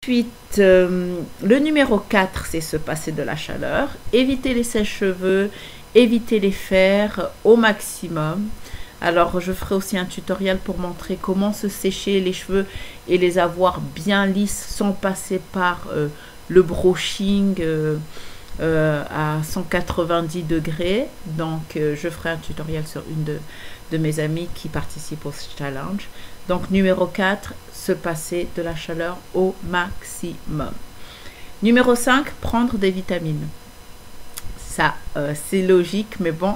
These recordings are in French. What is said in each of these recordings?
Ensuite, le numéro 4, c'est se passer de la chaleur. Éviter les sèche-cheveux, éviter les fers au maximum. Alors, je ferai aussi un tutoriel pour montrer comment se sécher les cheveux et les avoir bien lisses sans passer par le brushing à 190 degrés. Donc, je ferai un tutoriel sur une de mes amies qui participe au challenge. Donc, numéro 4, se passer de la chaleur au maximum. Numéro 5, prendre des vitamines. Ça, c'est logique, mais bon,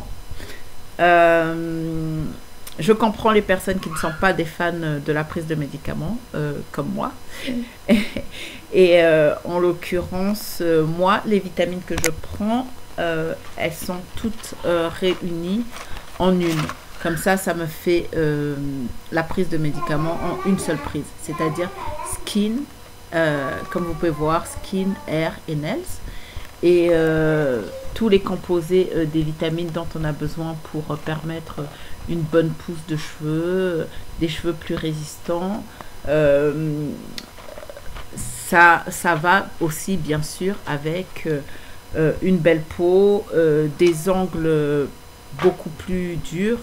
je comprends les personnes qui ne sont pas des fans de la prise de médicaments, comme moi. Et en l'occurrence, moi, les vitamines que je prends, elles sont toutes réunies en une. Comme ça me fait la prise de médicaments en une seule prise. C'est-à-dire skin, comme vous pouvez voir, skin, hair et nails. Et tous les composés des vitamines dont on a besoin pour permettre une bonne pousse de cheveux, des cheveux plus résistants. Ça va aussi bien sûr avec une belle peau, des ongles beaucoup plus durs,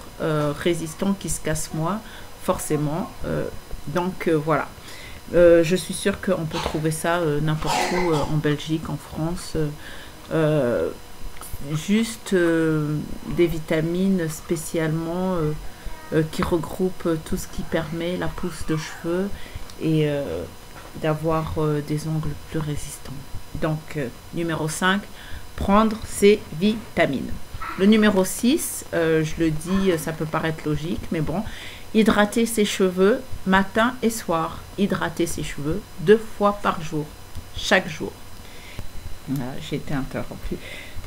résistants, qui se cassent moins forcément. Donc voilà. Je suis sûre qu'on peut trouver ça n'importe où, en Belgique, en France. Juste des vitamines spécialement qui regroupent tout ce qui permet la pousse de cheveux et d'avoir des ongles plus résistants. Donc, numéro 5, prendre ces vitamines. Le numéro 6, je le dis, ça peut paraître logique, mais bon, hydrater ses cheveux matin et soir. Hydrater ses cheveux 2 fois par jour, chaque jour. J'ai été interrompue.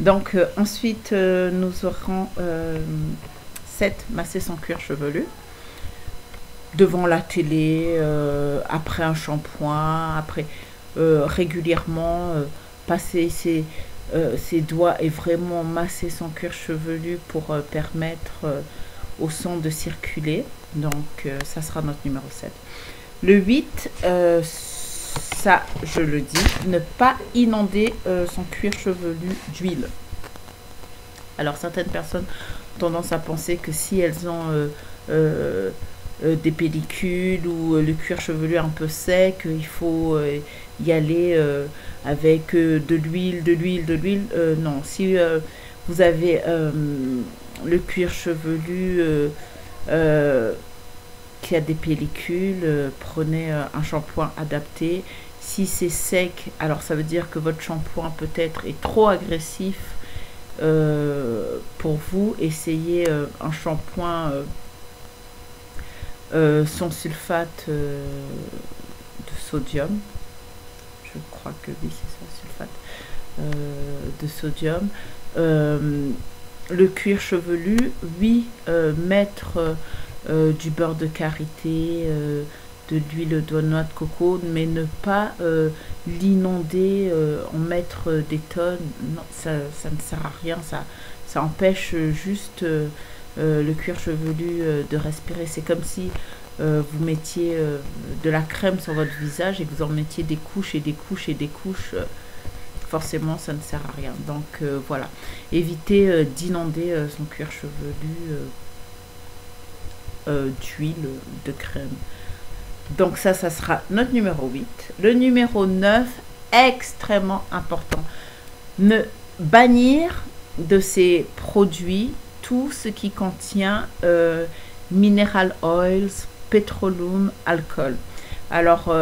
Donc, ensuite, nous aurons 7, masser son cuir chevelu. Devant la télé, après un shampoing, après régulièrement passer ses doigts et vraiment masser son cuir chevelu pour permettre au sang de circuler. Donc, ça sera notre numéro 7. Le 8, ça, je le dis, ne pas inonder son cuir chevelu d'huile. Alors, certaines personnes ont tendance à penser que si elles ont des pellicules ou le cuir chevelu un peu sec, il faut y aller avec de l'huile. Non, si vous avez le cuir chevelu qui a des pellicules, prenez un shampoing adapté. Si c'est sec, alors ça veut dire que votre shampoing peut-être est trop agressif pour vous. Essayez un shampoing sans sulfate de sodium. Je crois que oui, c'est ça, sulfate de sodium. Le cuir chevelu, oui, mettre du beurre de karité, de l'huile de noix de coco, mais ne pas l'inonder, en mettre des tonnes. Non, ça ne sert à rien, ça empêche juste le cuir chevelu de respirer. C'est comme si vous mettiez de la crème sur votre visage et que vous en mettiez des couches et des couches et des couches. Forcément, ça ne sert à rien. Donc voilà, évitez d'inonder son cuir chevelu d'huile, de crème. Donc ça sera notre numéro 8. Le numéro 9, extrêmement important, ne bannir de ces produits tout ce qui contient mineral oils, pétroleum, alcool. Alors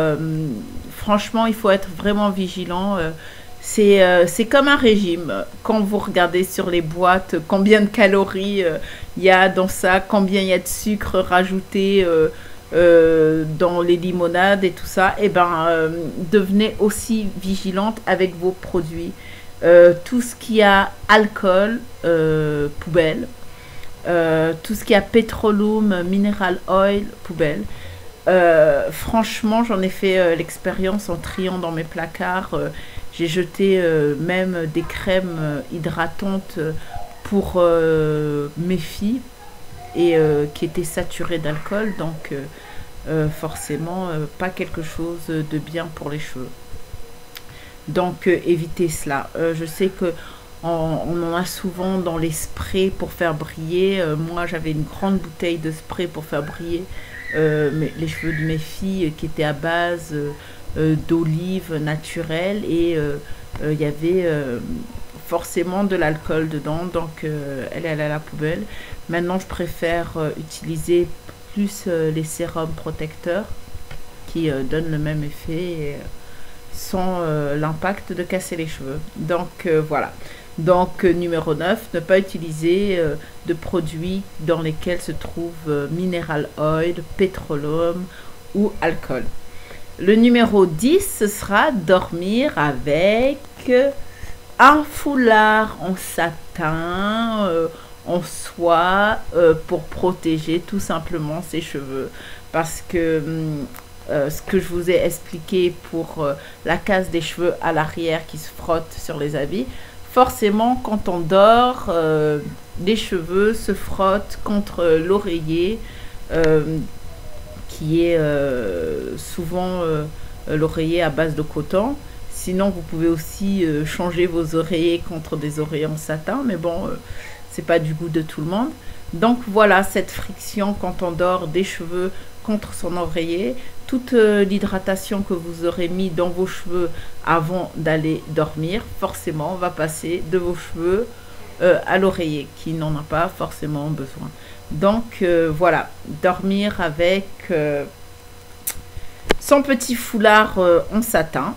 franchement, il faut être vraiment vigilant. C'est comme un régime. Quand vous regardez sur les boîtes combien de calories il y a dans ça, combien il y a de sucre rajouté dans les limonades et tout ça, et ben devenez aussi vigilante avec vos produits. Tout ce qui a alcool, poubelle. Tout ce qui a pétroleum, mineral oil, poubelle. Franchement, j'en ai fait l'expérience en triant dans mes placards. J'ai jeté même des crèmes hydratantes pour mes filles et qui étaient saturées d'alcool. Donc, forcément, pas quelque chose de bien pour les cheveux. Donc évitez cela. Je sais que on en a souvent dans les sprays pour faire briller. Moi j'avais une grande bouteille de spray pour faire briller les cheveux de mes filles qui étaient à base d'olive naturelle et il y avait forcément de l'alcool dedans, donc elle est allée à la poubelle. Maintenant je préfère utiliser plus les sérums protecteurs qui donnent le même effet et, sans l'impact de casser les cheveux. Donc voilà. Donc numéro 9, ne pas utiliser de produits dans lesquels se trouve mineral oil, pétroleum ou alcool. Le numéro 10, ce sera dormir avec un foulard en satin, en soie, pour protéger tout simplement ses cheveux. Parce que ce que je vous ai expliqué pour la casse des cheveux à l'arrière qui se frottent sur les habits, forcément quand on dort, les cheveux se frottent contre l'oreiller, qui est souvent l'oreiller à base de coton. Sinon, vous pouvez aussi changer vos oreillers contre des oreillers en satin, mais bon, c'est pas du goût de tout le monde. Donc voilà, cette friction quand on dort des cheveux contre son oreiller, toute l'hydratation que vous aurez mis dans vos cheveux avant d'aller dormir, forcément, va passer de vos cheveux à l'oreiller, qui n'en a pas forcément besoin. Donc voilà, dormir avec son petit foulard en satin.